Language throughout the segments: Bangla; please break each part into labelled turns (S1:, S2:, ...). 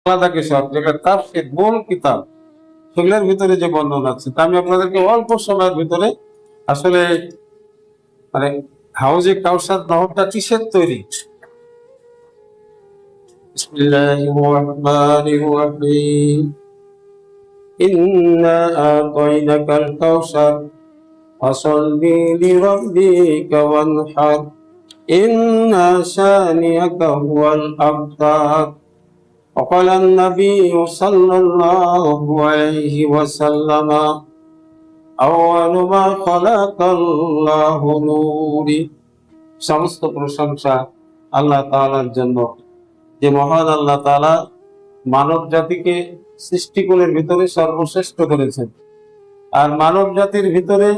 S1: আলাদা কিছু যেটা তাফসীর মূল কিতাব, সেগুলোর ভিতরে যে বর্ণনা আছে, তা আমি আপনাদেরকে অল্প সময়ের ভিতরে আসলে মানে হাউজে কাউসার নহরটা কিসের তৈরি। বিসমিল্লাহির রহমানির রহিম। ইন্না আতাইনাকাল কাউসার ফাসাল্লি লিরাব্বিকা ওয়ানহার ইন্না শানিয়াকা হুয়াল আবতার। وقال النبي صلى الله عليه وسلم أول ما خلق الله نوري। সমস্ত প্রশংসা আল্লাহ তাআলার জন্য, যে মহান আল্লাহ তাআলা মানব জাতিকে সৃষ্টিকুলের ভিতরে সর্বশ্রেষ্ঠ করেছেন, আর মানব জাতির ভিতরে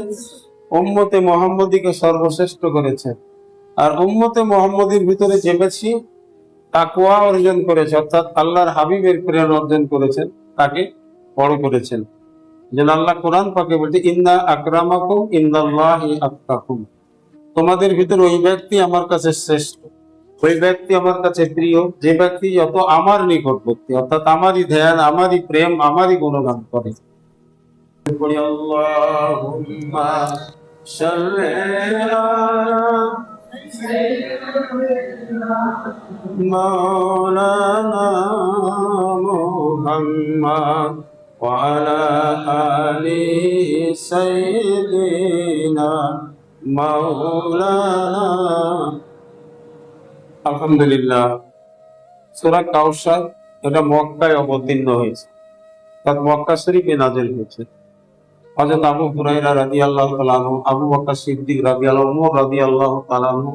S1: উম্মতে মুহাম্মদীকে সর্বশ্রেষ্ঠ করেছেন। আর উম্মতে মুহাম্মদীর ভিতরে যে বেশি তাকওয়া অর্জন করেছে, অর্থাৎ আল্লাহর হাবিবের প্রেম অর্জন করেছেন, তাকে বড় করেছেন। যেন আল্লাহ কোরআন পাকে বলছে, ইন্না আকরামাকুম ইনদাল্লাহি আতকাকুম। তোমাদের ভিতরে ওই ব্যক্তি আমার কাছে শ্রেষ্ঠ, ওই ব্যক্তি আমার কাছে প্রিয়, যে ব্যক্তি যত আমার নিকটবর্তী, অর্থাৎ আমারই ধ্যান, আমারই প্রেম, আমারই গুণগান করে। আল্লাহুম্মা সাল্লি আলা মাওলানা মুহাম্মদ ওয়া আলা আলি সাইয়্যিদিনা মাওলানা। আলহামদুলিল্লাহ। সূরা কাউসার এটা মক্কায় অবতীর্ণ হয়েছে, তার মক্কা শরীফে নাযিল হয়েছে। হযরত আবু হুরায়রা রাদিয়াল্লাহু তাআলা আনহু, আবু বকর সিদ্দিক রাদিয়াল্লাহু আনহু, ওমর রাদিয়াল্লাহু তাআলা আনহু,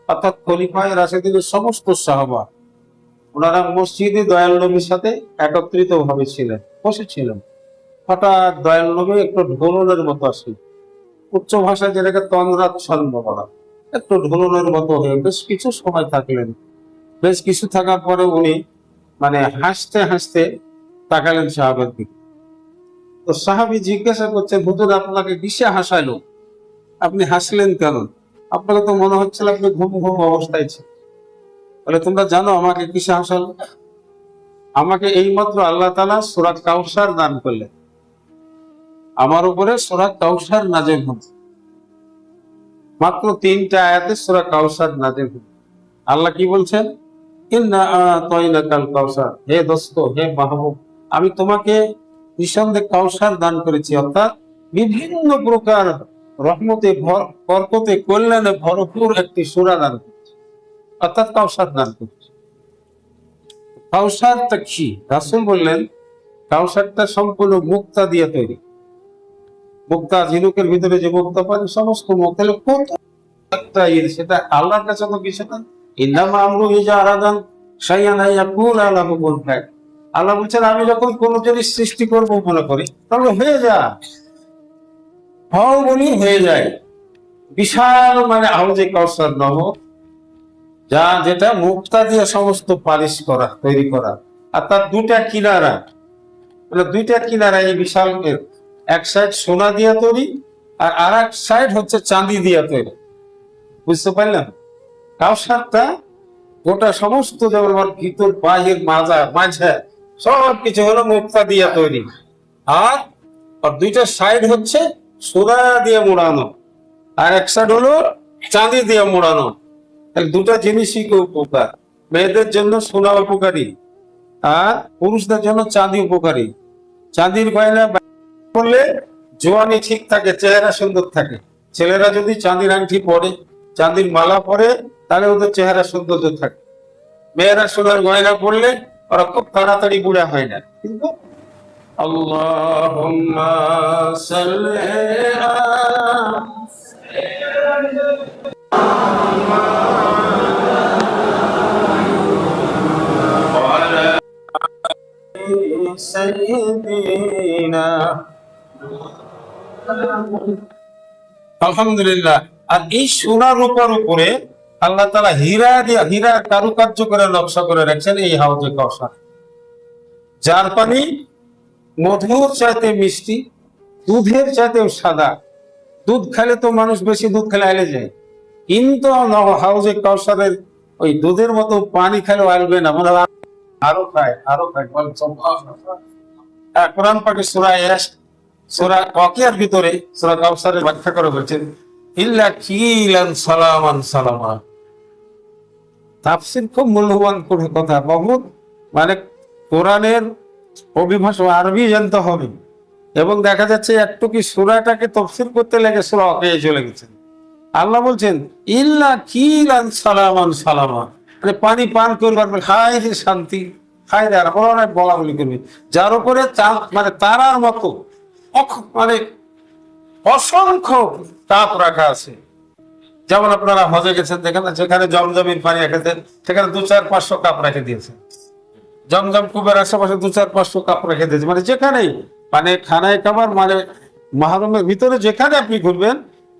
S1: অর্থাৎ খলিফায়ে রাশিদুনের সমস্ত সাহাবা, ওনারা মসজিদে দয়াল নবীর সাথে একত্রিত ভাবে ছিলেন, বসেছিলেন। হঠাৎ দয়াল নবী একটু ঢোলনের মতো আসে, উচ্চ ভাষায় যেটাকে তন্দ্রাত ছন্দ বলা, একটু ঢোলনের মতো হয়ে বেশ কিছু সময় থাকলেন। বেশ কিছু থাকার পরে উনি হাসতে হাসতে তাকালেন সাহাবের দিকে। তো সাহাবী জিজ্ঞাসা করছেন, হুজুর আপনাকে কিসে হাসাইলো? আপনি হাসলেন কেন? আপনাকে তো মনে হচ্ছিল আপনি ঘুম ঘুম অবস্থায় ছিল। বলে, তোমরা জানো আমাকে কিসে হাসালো? আমাকে এইমাত্র আল্লাহ তাআলা সূরা কাউসার দান করলেন, আমার উপরে সূরা কাউসার নাযিল হয়েছে। মাত্র 3টা আয়াতে সূরা কাউসার নাযিল হয়েছে। আল্লাহ কি বলছেন? ইন্না আতাইনাকাল কাউসার, হে দোস্ত, হে মাহবুব, আমি তোমাকে নিঃসন্দেহে কাউসার দান করেছি, অর্থাৎ বিভিন্ন প্রকার রহমতে বরকতে কল্যাণে ভরপুর একটি সূরা দান করেছি, অর্থাৎ কাউসার দান করেছি। কাউসারটা কি? রাসূল বললেন, কাউসারটা সম্পূর্ণ মুক্তা দিয়ে তৈরি। মুক্তা, ঝিনুকের ভিতরে যে মুক্তা পান, সমস্ত মুক্তা কত একটা সেটা আল্লাহর কাছে তো কিছু না। ইন্নামা আমরুহু ইযা আরাদা শাইআন আন ইয়াকুলা লাহু কুন ফায়াকুন। আল্লাহ বলছেন, আমি যখন কোন জিনিস সৃষ্টি করবো মনে করি, তাহলে হয়ে যা, হও বলি হয়ে যায়। বিশাল হাউজে কাউসার নহর, যেটা মুক্তা দিয়ে সমস্ত পালিশ করা, তৈরি করা, আর তার দুটা কিনারা, দুইটা কিনারা এই বিশাল, এক সাইড সোনা দিয়া তৈরি, আর আরেক সাইড হচ্ছে চাঁদি দিয়া তৈরি। বুঝতে পারলেন? কাউসারটা গোটা সমস্ত যেমন ভিতর বাহির মাঝে সবকিছু হলো মুক্তা দিয়া তৈরি, আর দুইটা সাইড হচ্ছে সোনা দিয়ে মোড়ানো, আর এক সাইড হলো চাঁদি দিয়ে মোড়ানো। দুটা জিনিসই উপকার। মেয়েদের জন্য সোনা উপকারী, আর পুরুষদের জন্য চাঁদি উপকারী। চাঁদির গয়না পরলে জোয়ানি ঠিক থাকে, চেহারা সুন্দর থাকে। ছেলেরা যদি চাঁদির আংটি পরে, চাঁদির মালা পরে, তাহলে ওদের চেহারা সৌন্দর্য থাকে। মেয়েরা সোনার গয়না পরলে ওরা খুব তাড়াতাড়ি বুড়া হয় না। কিন্তু আল্লাহুম্মা সাল্লি আলা সাইয়্যিদিনা। আলহামদুলিল্লাহ। আর এই সোনার রূপার উপরে আল্লাহ তাআলা হীরা কারুকার্য করে নকশা করে রাখছেন এই হাউজে কাউসার, যার পানি মধুর চাইতে মিষ্টি, দুধের চাইতেও সাদা। দুধ খেলে তো মানুষ বেশি দুধ খেলে আইলে যায়, কিন্তু হাউজে কাউসারের ওই দুধের মতো পানি খেলেও আইলবে না। আরো খায়, আরো খায়, বলেন সুবহানাল্লাহ। কোরআন পাকে সূরা ওয়াকিয়ার ভিতরে সূরা কাউসারের ব্যাখ্যা করে বলছেন ইল্লা কিলান সালামান সালামা। তাফসীর খুব মূল্যবান কোনো কথা, বহুত মানে কোরআনের অভিভাষা আরবি জানতে হবে। এবং দেখা যাচ্ছে একটু কি সূরাটাকে তাফসীর করতে লেগে সূরা ওয়াকিয়া চলে গেছেন। আল্লাহ বলছেন ইল্লা কিলান সালামান সালামা, মানে পানি পান করবার হায় রে শান্তি, হায় রে আরাম, অনেক বলা বলি করবে যার উপরে মানে তারার মতো মানে অসংখ্য তাপ রাখা আছে। যেমন আপনারা হজে গেছেন, দেখেন না, যেখানে জমজমের পানি রেখেছেন সেখানে 200-500 কাপ রেখে দিয়েছে। জমজম কুবের আশেপাশে 200-500 কাপ রেখে দিয়েছে, মানে যেখানেই মানে খানায় খাবার মানে মাহরমের ভিতরে যেখানে আপনি ঘুরবেন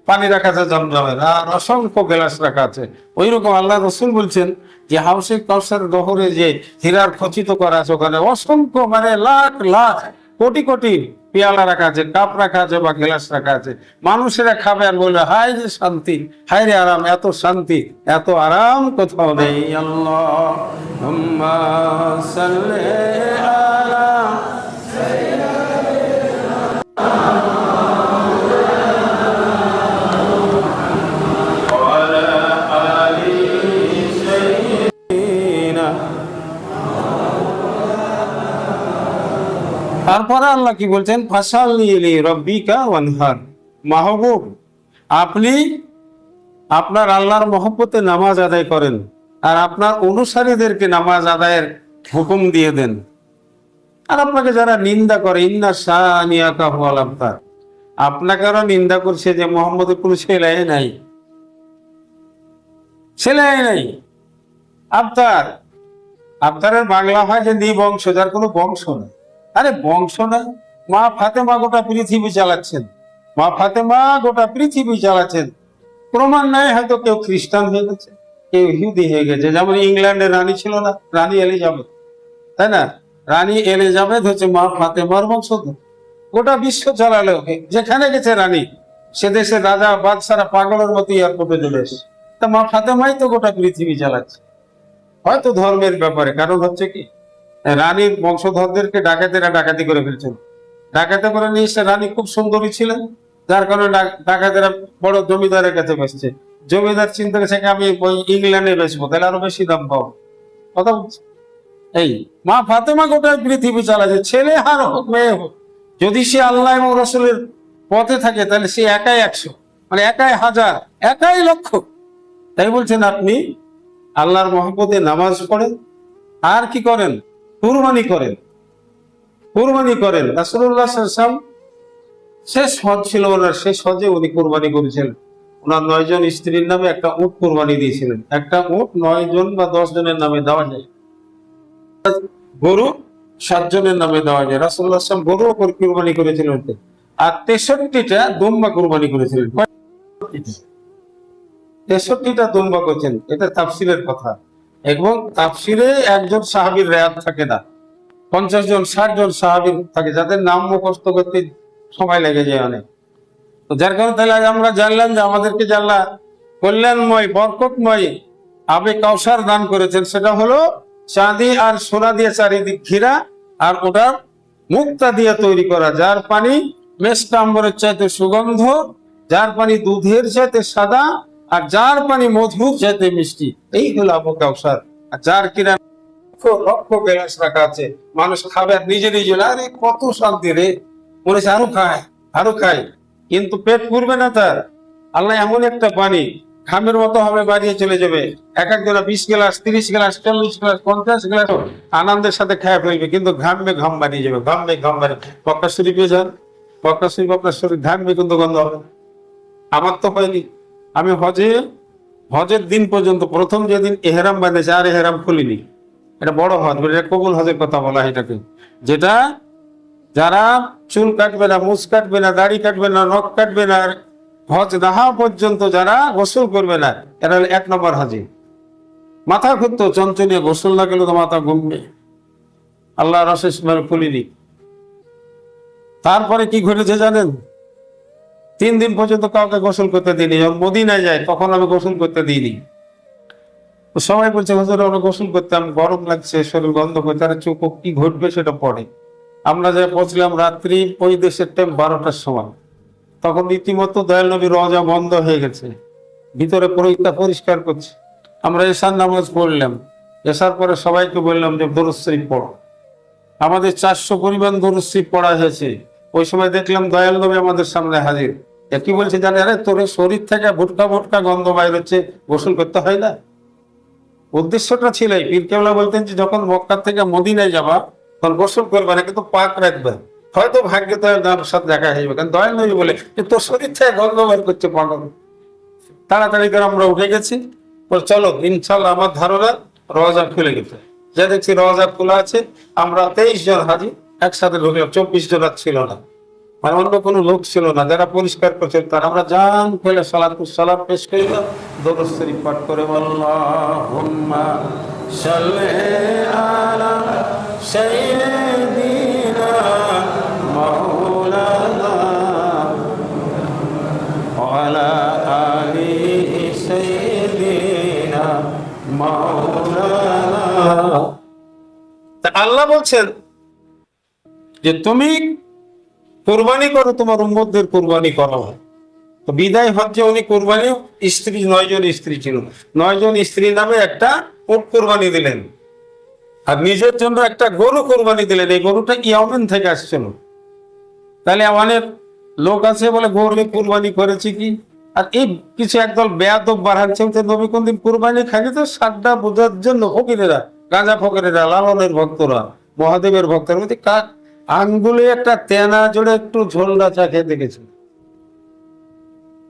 S1: পানি রাখা আছে জমজমের, আর অসংখ্য গ্লাস রাখা আছে। ওই রকম আল্লাহ রসুল বলছেন যে হাউসে কাউসার দহরে যে হীরার খচিত করা আছে ওখানে অসংখ্য মানে লাখ লাখ কোটি কোটি পেয়ালা রাখা আছে, কাপ রাখা আছে বা গ্লাস রাখা আছে। মানুষেরা খাবে আর বলবে হায় রে শান্তি, হায় রে আরাম, এত শান্তি এত আরাম কোথাও নেই। আল্লাহুম্মা সাল্লি আলা তারপরে আল্লাহ কি বলছেন ফাসাল্লি লিরাব্বিকা ওয়ানহার, মাহবুব আপনি আপনার আল্লাহর মহব্বতে নামাজ আদায় করেন আর আপনার অনুসারীদেরকে নামাজ আদায়ের হুকুম দিয়ে দেন। আর আপনাকে যারা নিন্দা করে ইন্না শানিয়াকা হুয়াল আবতার, আপনাকে আরো নিন্দা করছে যে মোহাম্মদের কোনো ছেলে নাই, ছেলে নাই। আবতার, আবতারের বাংলা হয় যে নিবংশ, যার কোনো বংশ নেই। আরে বংশ নাই, মা ফাতেমা গোটা পৃথিবী চালাচ্ছেন, মা ফাতেমা গোটা পৃথিবী চালাচ্ছেন। প্রমাণ নাই, হয়তো কেউ খ্রিস্টান হয়ে গেছে, কেউ ইহুদি হয়ে গেছে। যেমন ইংল্যান্ডের রানী ছিল না, রানী এলিজাবেথ, তাই না? রানী এলিজাবেথ হচ্ছে মা ফাতেমার বংশধর, গোটা বিশ্ব চালালো। যেখানে গেছে রানী সে দেশের রাজা বাদশারা পাগলের মতো এয়ারপোর্টে চলে এসেছে। তা মা ফাতেমাই তো গোটা পৃথিবী চালাচ্ছে। হয়তো ধর্মের ব্যাপারে, কারণ হচ্ছে কি রানীর বংশধরদেরকে ডাকাতেরা ডাকাতি করে ফেলছেন, ডাকাতে করে নিয়ে এসে রানী খুব সুন্দরী ছিলেন, যার কারণে ডাকাতেরা বড় জমিদারের কাছে বেসছে। জমিদার চিন্তা করছে আমি ওই ইংল্যান্ডে বেসবো, তাহলে আরো বেশি দাম পাবো। কথা বলছে এই মা ফাতেমা গোটা পৃথিবী চালাচ্ছে, ছেলে আর হোক মেয়ে হোক, যদি সে আল্লাহ এবং রসুলের পথে থাকে তাহলে সে একাই 100, মানে একাই 1000, একাই লক্ষ। তাই বলছেন আপনি আল্লাহর মহব্বতে নামাজ পড়েন আর কি করেন, কুরবানি করেন, কুরবানি করেন। রাসূলুল্লাহ সাল্লাল্লাহু আলাইহি ওয়াসাল্লাম শেষ হজ ছিল ওনার, শেষ হজে উনি কুরবানি করেছেন। ওনার 9 জন স্ত্রীর নামে একটা উট কুরবানি দিয়েছিলেন। একটা উট 9 জন বা 10 জনের নামে দেওয়া যায়, গরু 7 জনের নামে দেওয়া যায়। রাসূলুল্লাহ সাল্লাল্লাহু আলাইহি ওয়াসাল্লাম গরু কুরবানি করেছিলেন, আর 63টা দুম্বা কুরবানি করেছিলেন। 63টা দুম্বা করেছেন, এটা তাফসীরের কথা। এবং তাফসীরে একজন সাহাবীর রেয়াত থাকে না, 50 জন 60 জন সাহাবী থাকে যাদের নাম মুখস্থ করতে সময় লেগে যায় অনেক। তো যার কারণে তাহলে আজ আমরা জানলাম যে আমাদেরকে আল্লাহ কল্যাণময় বরকতময় আবে কাউসার দান করেছেন। সেটা হলো চাঁদি আর সোনা দিয়ে চারিদিক ঘিরা, আর ওটার মুক্তা দিয়ে তৈরি করা, যার পানি মেষ্টা আম্বরের চাইতে সুগন্ধ, যার পানি দুধের চাইতে সাদা, আর যার পানি মধুর চাইতে মিষ্টি। এই হলো আবু কাউসার। আর যার কিনা লক্ষ গ্লাস রাখা আছে, মানুষ খাবে আর নিজে নিজে, আরে কত শান্তি রে, মনে হচ্ছে আরো খায় আরো খায়, কিন্তু পেট পুরবে না তার। আল্লাহ এমন একটা পানি ঘামের মতো হবে, বাড়িয়ে চলে যাবে। এক একজনা 20 গ্লাস 30 গ্লাস 40 গ্লাস 50 গ্লাস আনন্দের সাথে খেয়ে ফেলবে, কিন্তু ঘামবে ঘাম বানিয়ে যাবে, ঘামবে ঘাম বানিয়ে। মক্কা শরীফে যান, মক্কা শরীফ আপনার শরীর ঘামবে কিন্তু গন্ধ হবে। আমার তো হয়নি, আমি হজের দিন পর্যন্ত প্রথম যেদিন এহরাম বাঁধেছে আর এহরাম খুলিনি। এটা বড় হজ, এটা কবুল হজের কথা বলা হয় এটাকে, যেটা যারা চুল কাটবে না, মুছ কাটবে না, দাড়ি কাটবে না, নখ কাটবে না, হজ না হওয়া পর্যন্ত যারা গোসল করবে না, এরা 1 নম্বর হাজি। মাথা ঘুরতো চঞ্চলিয়ে, গোসল না গেলে তো মাথা ঘুমবে। আল্লাহ রসেস খুলিনি। তারপরে কি ঘটেছে জানেন? 3 দিন পর্যন্ত কাউকে গোসল করতে দিইনি। যখন মদিনায় যায় তখন আমি গোসল করতে দিইনি। তো সবাই বলছে হুজুর আমরা গোসল করতাম, গরম লাগছে, শরীর গন্ধ করে, তারা চোখ কি ঘটবে সেটা পড়ে। আমরা যা পৌঁছলাম রাত্রি ওই দেশের টাইম 12টার সময়, তখন রীতিমতো দয়াল নবীর রওজা বন্ধ হয়ে গেছে, ভিতরে পুরোটা পরিষ্কার করছে। আমরা এশার নামাজ পড়লাম, এশার পরে সবাইকে বললাম যে দরুদ শরীফ পড়ো। আমাদের 400 পরিমাণ দরুদ শরীফ পড়া হয়েছে। ওই সময় দেখলাম দয়াল নবী আমাদের সামনে হাজির। কি বলছে জানে, আরে তোর শরীর থেকে ভুটকা ভুটকা গন্ধ বাইর হচ্ছে, গোসল করতে হয় না? উদ্দেশ্যটা ছিল পীর কেবলা বলতেন যে যখন মক্কা থেকে মদিনায় যাবা তখন গোসল করবে না, কিন্তু পাক রাখবে, হয়তো ভাগ্যে তার সাথে দেখা হয়ে যাবে। কারণ দয়াল নবী বলে যে তোর শরীর থেকে গন্ধ বাইর করছে পাগল। তাড়াতাড়ি করে আমরা উঠে গেছি, চলো ইনশাল্লাহ আমার ধারণা রওজা খুলে গেছে। যা দেখছি রওজা খোলা আছে, আমরা 23 জন হাজি একসাথে ঢুকলাম, 24 জন আর ছিল না, মানে অন্য কোনো লোক ছিল না যারা পরিষ্কার করছেন। তার আমরা জান ফেলে সালাম পেশ করিলাম, দরুদ শরীফ পাঠ করে আল্লাহুম্মা সাল্লি আলা সাইয়্যিদিনা মাওলানা ওয়া আলা আলি সাইয়্যিদিনা মাওলানা। তা আল্লাহ বলছেন যে তুমি কুরবানি করো, তোমার উম্মতদের কুরবানি করো। তো বিদায় হজ্জে উনি কুরবানি, স্ত্রী 9 জন স্ত্রী ছিল, 9 জন স্ত্রী নামে একটা উট কুরবানি দিলেন, আর নিজের জন্য একটা গরু কুরবানি দিলেন। এই গরুটা ইয়েমেন থেকে আসছিল। তাহলে আমাদের লোক আছে বলে গরু কুরবানি করেছি কি, আর এই কিছু একদল বেয়াদব বাড়াচ্ছে নবী কোনদিন কুরবানি খাইনি, তো সাতটা বোঝার জন্য ফকিরেরা, গাঁজা ফকিরেরা, লালনের ভক্তরা, মহাদেবের ভক্তরা মধ্যে কাক আঙ্গুলে একটা তেনা জোড়ে একটু ঝোলনা চা খেয়ে দেখেছি।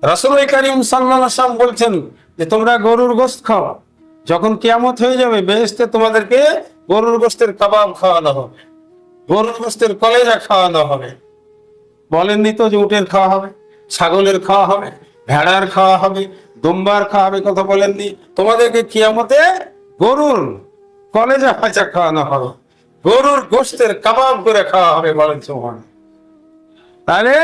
S1: রাসূল কারীম সাল্লাল্লাহু আলাইহি ওয়াসাল্লাম বলছেন যে তোমরা গরুর গোশত খাও, যখন কিয়ামত হয়ে যাবে বেহেশতে তোমাদেরকে গরুর গোশতের কাবাব খাওয়ানো হবে, গরুর গোশতের কলেজা খাওয়ানো হবে। বলেননি তো যে উটের খাওয়া হবে, ছাগলের খাওয়া হবে, ভেড়ার খাওয়া হবে, দুম্বার খাওয়া হবে, কথা বলেননি? তোমাদেরকে কিয়ামতে গরুর কলেজা ফাঁচা খাওয়ানো হবে, গরুর গোশতের কাবাব করে খাওয়া হবে, বলেন সুবহান। তাহলে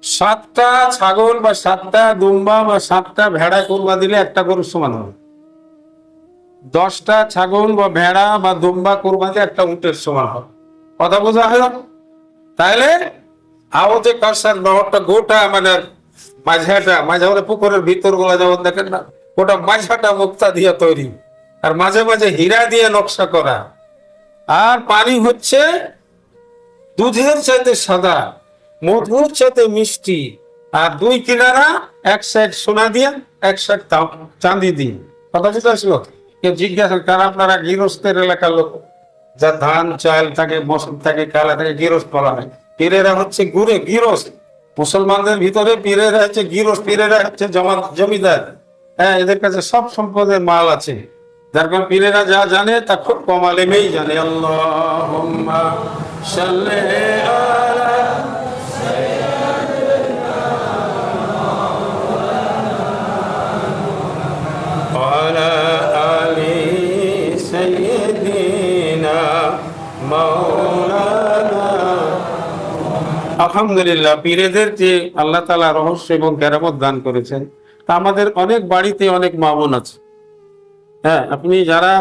S1: 7টা ছাগল বা 7টা দুম্বা বা 7টা ভেড়া কুরবা দিলে একটা গরুর সমান হবে, 10টা ছাগল বা ভেড়া বা দুম্বা কুরবা দিলে একটা উটের সমান হবে। কথা বোঝা হলো? তাহলে আওয়াজে কারসার নহরটা গোটা, মানে মাঝে পুকুরের ভিতর গুলা যেমন দেখেন না, গোটা মাঝাটা মুক্তা দিয়ে তৈরি, আর মাঝে মাঝে হীরা দিয়ে নকশা করা, আর পানি হচ্ছে দুধের চাইতে সাদা, মধুর চাইতে মিষ্টি, আর 2 কিনারা, এক সাইড সোনা দিয়ে, এক সাইড চাঁদি দিয়ে। কথা বুঝতে আসলো? কেউ জিজ্ঞাসা কারণ আপনারা গৃহস্থের এলাকার লোক, যা ধান চাল থাকে, মসুর থাকে, কালা থাকে, গৃহস্থ বলা হয়। পীরেরা হচ্ছে গৃহস্থ, মুসলমানদের ভিতরে পীরেরা হচ্ছে গৃহস্থ, পীরেরা হচ্ছে জমিদার। হ্যাঁ, এদের কাছে সব সম্পদের মাল আছে, যার কারণে পীরেরা যা জানে তা খুব কম আলেমেই জানে। আল্লাহুম্মা সাল্লি আলা ওয়া আলা আলি সাইয়্যিদিনা মাওলানা। আলহামদুলিল্লাহ, পীরেদের যে আল্লাহ তাআলা রহস্য এবং কেরামত দান করেছেন, তা আমাদের অনেক বাড়িতে অনেক মা বোন আছে। হ্যাঁ, আপনি যারা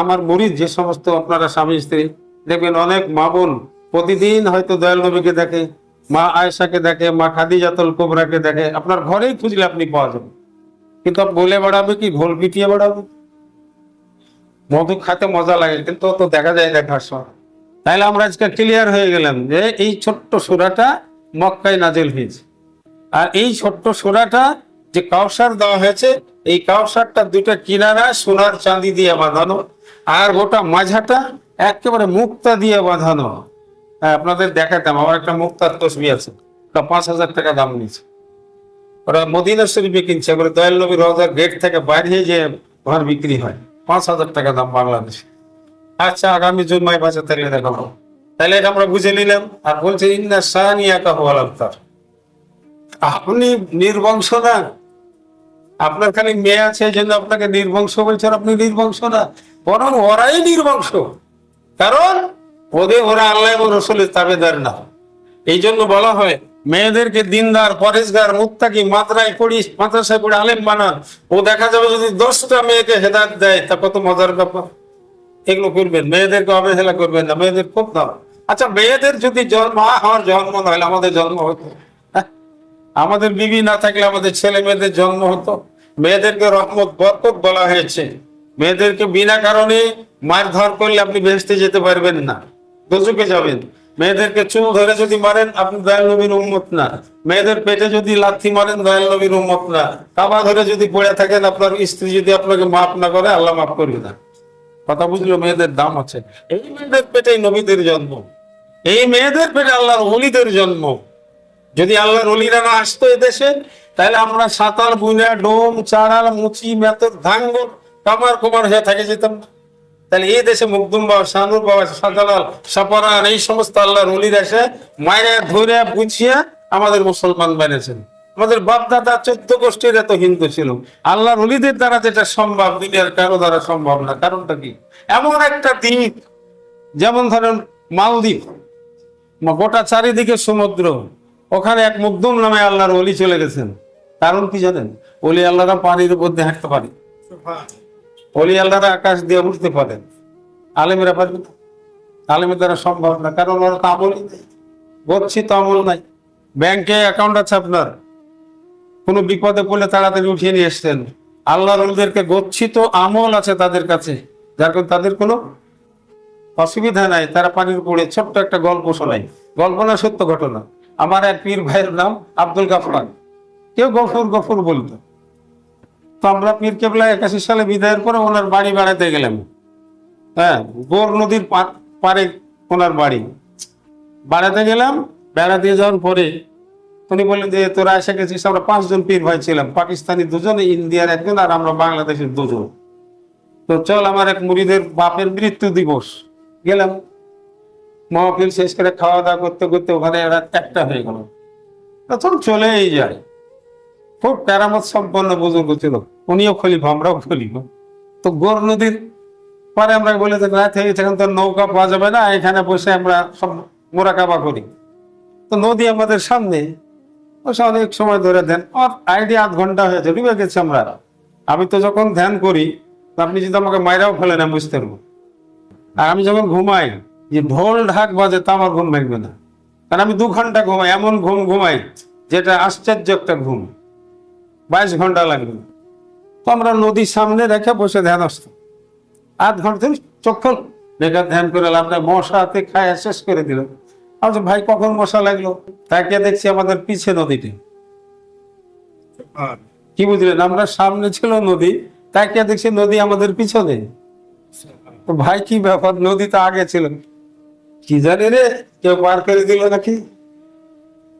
S1: আমার মুরিদ যে সমস্ত আপনারা স্বামী স্ত্রী, দেখবেন অনেক মা বোন প্রতিদিন হয়তো দয়াল নবীকে দেখে, মা আয়েশাকে দেখে, মা খাদিজাতুল কুবরাকে দেখে। আপনার ঘরেই খুঁজলে আপনি পাওয়া যাবে, কিন্তু বলে বেড়াবে কি, ঘোল পিটিয়ে বেড়াবে। মধু খাতে মজা লাগে, কিন্তু তো দেখা যায় দেখার সময়। তাইলে আমরা আজকে ক্লিয়ার হয়ে গেলাম যে এই ছোট্ট সূরাটা মক্কায় নাজিল হয়েছে, আর এই ছোট্ট সূরাটা যে কাউসার দেওয়া হয়েছে, এই কাউসারটা 2টা কিনারা সোনার চাঁদি দিয়ে বাঁধানো, আর গোটা মাঝাটা একেবারে মুক্তা দিয়ে বাঁধানো। হ্যাঁ, আপনাদের দেখাতাম, আমার একটা মুক্তার তসবি আছে, ওটা 5,000 টাকা দাম নিয়েছে। ওরা মদিনা শরীফে কিনছে, এবারে দয়াল নবীর রওজার গেট থেকে বাইরে যে ওখানে বিক্রি হয়, 5,000 টাকা দাম বাংলাদেশে। আচ্ছা, আগামী জুম্মায় বাজার থাকলে দেখাবো। তাহলে এটা আমরা বুঝে নিলাম। আর বলছে ইন্না সানিয়াকা হুয়াল আবতার, আপনি নির্বংশ না, আপনার খালি মেয়ে আছে এই জন্য আপনাকে নির্বংশ বলছেন, আপনি নির্বংশ না, বরং ওরাই নির্বংশ, কারণ ওরা আল্লাহ এবং রসুলের তাবেদার না। এই জন্য বলা হয় মেয়েদেরকে দিনদার, পরেশগার, মুত্তাকি, মাদ্রাসায় পড়ি আলেম বানান। ও দেখা যাবে যদি 10টা মেয়েকে হেদায়েত দেয়, তা কত মজার ব্যাপার। এগুলো করবেন, মেয়েদেরকে অবহেলা করবেন না, মেয়েদের খুব দাম। আচ্ছা, মেয়েদের যদি আমার জন্ম না হলে আমাদের জন্ম হতো, হ্যাঁ? আমাদের বিবি না থাকলে আমাদের ছেলে মেয়েদের জন্ম হতো। মেয়েদেরকে রহমত, বরকত বলা হয়েছে। মেয়েদেরকে বিনা কারণে মারধর করলে আপনি বেহেশতে যেতে পারবেন না, দোজখে যাবেন। মেয়েদেরকে চুল ধরে যদি মারেন, আপনি দয়াল নবীর উম্মত না। মেয়েদের পেটে যদি লাথি মারেন, দয়াল নবীর উম্মত না। কাবা ধরে যদি পড়ে থাকেন, আপনার স্ত্রী যদি আপনাকে মাফ না করে, আল্লাহ মাফ করবে না। কথা বুঝলো? মেয়েদের দাম আছে। এই মেয়েদের পেটে নবীদের জন্ম, এই মেয়েদের পেটে আল্লাহর ওলিদের জন্ম। যদি আল্লাহর ওলিরা না আসতো এদেশে, তাহলে আমরা সাঁতার, বুনা, ডোম, চাড়াল, মুচি, মেতর, ধাঙ্গল, কামার কুমার হয়ে থাকে যেতাম না। তাহলে এই দেশে মুকদুম বাবা, শানুর বাবা, শাহজালাল, সাপারান, এই সমস্ত আল্লাহর ওলিরা এসে মায়ের ধরে বুঝিয়ে আমাদের মুসলমান বানিয়েছেন। আমাদের বাপ দাদা 14 গোষ্ঠীর এত হিন্দু ছিল। আল্লাহর ওলিদের দ্বারা যেটা সম্ভব, দুনিয়ার কারো দ্বারা সম্ভব না। কারণটা কি? এমন একটা দ্বীপ, যেমন ধরেন মালদ্বীপ, গোটা চারিদিকে সমুদ্র, ওখানে এক মুকদুম নামে আল্লাহর ওলি চলে গেছেন। কারণ কি জানেন? ওলি আল্লাহরা পানির উপর দিয়ে হাঁটতে পারে, ওলি আল্লাহরা আকাশ দিয়ে উঠতে পারেন। আলেমেরা পারবে না, আলেমের দ্বারা সম্ভব না। কারণ ওরা তো আমলই নেই, গচ্ছিত আমল নাই। ব্যাংকে অ্যাকাউন্ট আছে আপনার, কোনো বিপদে পড়লে তাড়াতাড়ি উঠিয়ে নিয়ে এসছেন। আল্লাহর ওলিদেরকে গচ্ছিত আমল আছে তাদের কাছে, যার কারণে তাদের কোনো অসুবিধা নাই। তারা পানির পড়ে। ছোট্ট একটা গল্প শোনাই, গল্প না সত্য ঘটনা। আমার এক পীর ভাইয়ের নাম আব্দুল গাফফার, কেউ গফুর গফুর বলতো। তো আমরা পীর কেবলা 81 সালে বিদায়ের পরে ওনার বাড়ি বেড়াতে গেলাম। হ্যাঁ, বোর নদীর পারে ওনার বাড়ি। বেড়াতে গেলাম, বেড়াতে যাওয়ার পরে উনি বললেন যে তোরা এসে গেছিস। আমরা 5 জন পীর ভাই ছিলাম, পাকিস্তানি 2 জন, ইন্ডিয়ার 1 জন, আর আমরা বাংলাদেশের 2 জন। তো চল, আমার এক মুরিদের বাপের মৃত্যু দিবস। গেলাম, মাহফিল শেষ করে খাওয়া দাওয়া করতে করতে ওখানে রাত 1টা হয়ে গেল। তখন চলেই যায়। খুব কেরামত সম্পন্ন বুজুর্গ ছিল, উনিও খলিফা, আমরাও খলিফা। তো গোর নদীর পরে আমরা বলে রাত হয়ে গেছে, এখন তো নৌকা পাওয়া যাবে না, এখানে বসে আমরা সব মোরাকাবা করি। তো নদী আমাদের সামনে, বসে অনেক সময় ধরে ধ্যান। আর আইডিয়া 8 ঘন্টা হয়েছে, ডুবে গেছি আমরা। আমি তো যখন ধ্যান করি, আপনি যদি আমাকে মাইরাও ফেলেন আমি বুঝতে পারবো। আর আমি যখন ঘুমাই, যে ঢোল ঢাক বাজে, তা আমার ঘুম ভাঙবে না। কারণ আমি 2 ঘন্টা ঘুমাই, এমন ঘুম ঘুমাই যেটা আশ্চর্য একটা ঘুম, 22 ঘন্টা লাগবে। তো আমরা নদীর সামনে রেখে বসে ধ্যান আসতো 8 ঘন্টা। চোখ রেখে ধ্যান করে আপনার মশাতে খায় শেষ করে দিল। আমি ভাই কখন মশা লাগলো, তাকে দেখছি আমাদের পিছে নদীটি। কি বুঝলেন? আমরা সামনে ছিল নদী, তাকে দেখছি নদী আমাদের পিছনে। তো ভাই কি ব্যাপার, নদী তো আগে ছিল, কি জানি রে, কেউ পার করে দিল নাকি।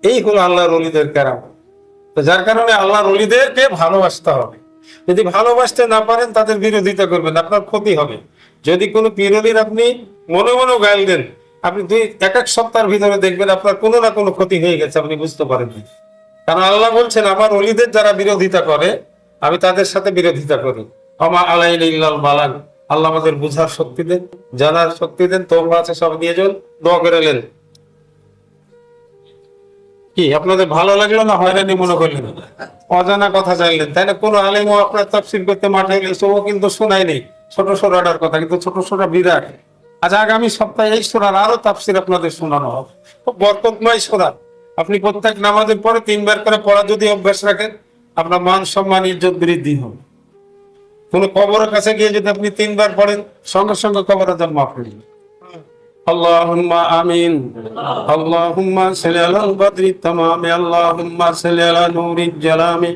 S1: এই হলো আল্লাহর ওলিদের কারাম। তো যার কারণে আল্লাহর ওলিদেরকে ভালোবাসতে হবে। যদি ভালোবাসতে না পারেন, তাদের বিরোধিতা করবেন, আপনার ক্ষতি হবে। যদি কোনো পীরলির আপনি মনে মনে গাইল দেন, আপনি 1 সপ্তাহের ভিতরে দেখবেন আপনার কোনো না কোনো ক্ষতি হয়ে গেছে, আপনি বুঝতে পারেন। কারণ আল্লাহ বলছেন, আমার ওলিদের যারা বিরোধিতা করে, আমি তাদের সাথে বিরোধিতা করি। আমা আলাইনা ইল্লাল বালাগ। আল্লাহ আমাদের বুঝার শক্তি দেন, জানার শক্তি দেন। তওবা আছে, সব নিয়ে যান, দোয়া করে নেন। কি আপনাদের ভালো লাগলো না হয়রানি মনে করলেন? অজানা কথা চাইলেন, তাই না? কোন আলেমও আপনার তাফসীর করতে মাঠে গেছে, ও কিন্তু শোনায় নেই ছোট সূরাটার কথা, কিন্তু ছোট সূরা বিরাট। আচ্ছা, আগামী সপ্তাহে এই সূরার আরো তাফসীর আপনাদের শোনানো হবে। খুব বরকতময় সূরা। আপনি প্রত্যেক নামাজের পরে 3 বার করে পড়া যদি অভ্যাস রাখেন, আপনার মান সম্মান ইজ্জত বৃদ্ধি হবে। কোন কবরের কাছে গিয়ে যদি আপনি 3 বার পড়েন, সঙ্গে সঙ্গে কবরের জন্য মাফ হয়ে যাবে। আল্লাহুম্মা আমিন। আল্লাহুম্মা সাল্লি আলাল বদরি তামামি। আল্লাহুম্মা সাল্লি আলা নূরিল জালামি।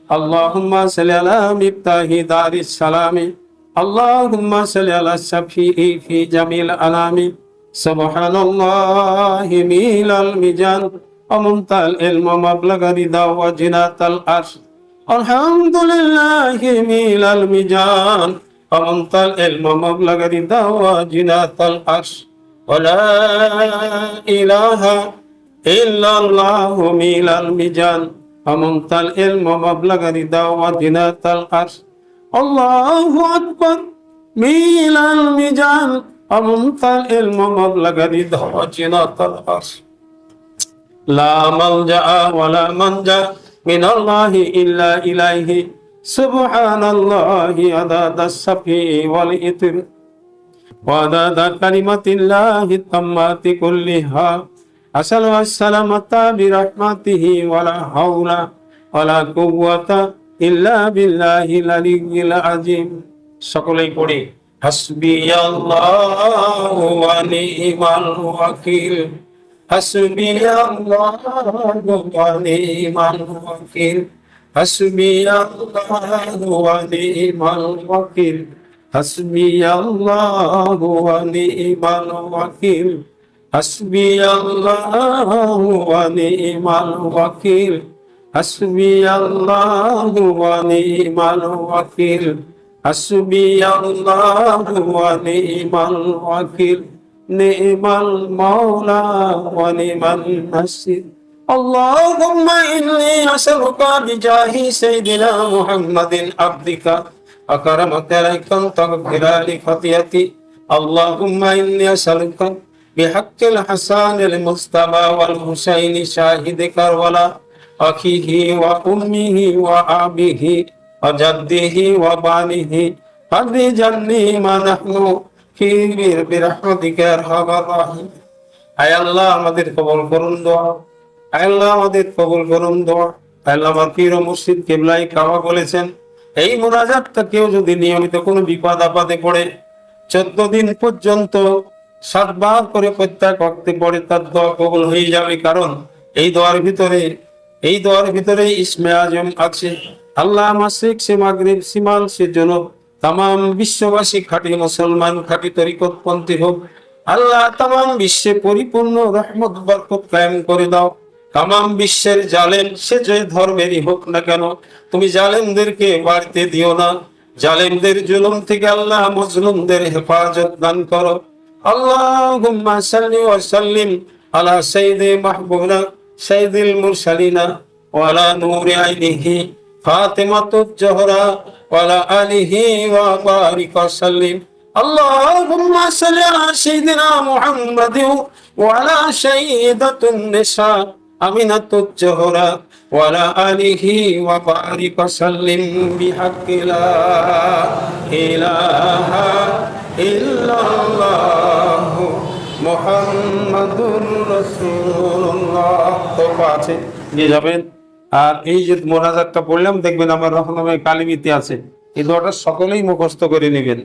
S1: আল্লাহুম্মা সাল্লি আলা মিফতাহি দারিস সালামি। আল্লাহুম্মা সাল্লি আলা শাফিঈ ফি জামিল আলামি। সুবহানাল্লাহি মিলাল মিজান ওয়া মুনতাল ইলম মাবলাগা রিদা ওয়া জিনাতাল আরশ। আলহামদুলিল্লাহি মিলাল মিজান ওয়া মুনতাল ইলম মাবলাগা রিদা ওয়া জিনাতাল আরশ। ولا إله إلا الله ميل الميزان ومنتهى العلم ومبلغ الرضا وزنة العرش. الله أكبر ميل الميزان ومنتهى العلم ومبلغ الرضا وزنة العرش. লা মালজা ওয়ালা মানজা মিনাল্লাহি ইল্লা ইলাইহি সুবহানাল্লাহি আদাদাস সাফি ওয়াল ইতর ওয়া আদাদা কালিমাতিল্লাহি তাম্মাতি কুল্লিহা আসালু আসসালামাতা বিরাহমাতিহি ওয়ালা হাওলা ওয়ালা কুওয়াতা ইল্লা বিল্লাহিল আলিয়্যিল আযীম। সকলেই পড়ি হাসবিয়াল্লাহু ওয়া নি'মাল ওয়াকিল, হাসবিয়াল্লাহু ওয়া নি'মাল ওয়াকিল, হাসবিয়াল্লাহু ওয়া নি'মাল ওয়াকিল, হাসবিয়াল্লাহু ওয়া নি'মাল ওয়াকিল, হাসবিয়াল্লাহু ওয়া নি'মাল ওয়াকিল, হাসবিয়াল্লাহু ওয়া নি'মাল ওয়াকিল, হাসবিয়াল্লাহু ওয়া নি'মাল ওয়াকিল, নি'মাল মাওলা ওয়া নি'মান নাসির। আল্লাহুম্মা ইন্নী আসআলুকা বিজাহি সাইয়্যিদিনা মুহাম্মাদিন আবদিকা আকরামাকা আলাইকা তাগফিরা লি খাতিয়াতি। আল্লাহুম্মা ইন্নী আসআলুকা বিহাক্কিল হাসানিল মুস্তাফা ওয়াল হুসাইনি শাহিদি কারবালা আখিহি ওয়া উম্মিহি ওয়া আবিহি ওয়া জাদ্দিহি ওয়া বানিহি ফাদি জান্নি মা নাহনু ফি বিরহমাতিকা আরহামার রাহিম। আয় আল্লাহ আমাদের কবুল করুন দোয়া, আয় আল্লাহ আমাদের কবুল করুন দোয়া। আয় আল্লাহ আমার পীর ও মুর্শিদ কিবলাই কাবা বলেছেন, এই মুনাজাতটা কেউ যদি নিয়মিত কোনো বিপদ আপদে পড়ে 14 দিন পর্যন্ত 7 বার করে প্রত্যেক ওয়াক্তে পড়ে, তার দোয়া কবুল হয়ে যাবে। কারণ এই দোয়ার ভিতরে ইসমে আজম আছে। আল্লাহ মাসিক সে মাগরিব সিমাল সে জনব তাম বিশ্ববাসী খাঁটি মুসলমান খাঁটি তরিকতপন্থী হোক। আল্লাহ তাম বিশ্বে পরিপূর্ণ রহমত বরকত কায়েম করে দাও। তাম বিশ্বের জালেম সে যে ধর্মেরই হোক না কেন, তুমি জালেমদেরকে বাড়তে দিও না। জালেমদের জুলুম থেকে আল্লাহ মজলুমদের হেফাজত দান করো। আল্লাহুম্মা সাল্লি ওয়া সাল্লিম আলা সাইয়্যিদি মাহবুবিনা সাইয়্যিদিল মুরসালিনা ওয়া আলা নূরি আইনিহি ফাতিমাতুজ জোহরা ওয়া আলা আলিহি ওয়া বারিক ওয়া সাল্লিম। আল্লাহুম্মা সাল্লি আলা সাইয়্যিদিনা মুহাম্মাদিন ওয়া আলা সাইয়্যিদাতুন নিসা আমিনাতুজ জোহরা ওয়া আলা আলিহি ওয়া বারিক ওয়া সাল্লিম বিহাক্কি লা ইলাহা ইল্লাল্লাহু মুহাম্মাদুর রাসূলুল্লাহ। তওবা আছে নিয়ে যাবেন। আর এই যে মোনাজাতটা পড়লাম দেখবেন আমার রহনামে কালিমিতে আছে, এই দোয়াটা সকলেই মুখস্থ করে নেবেন।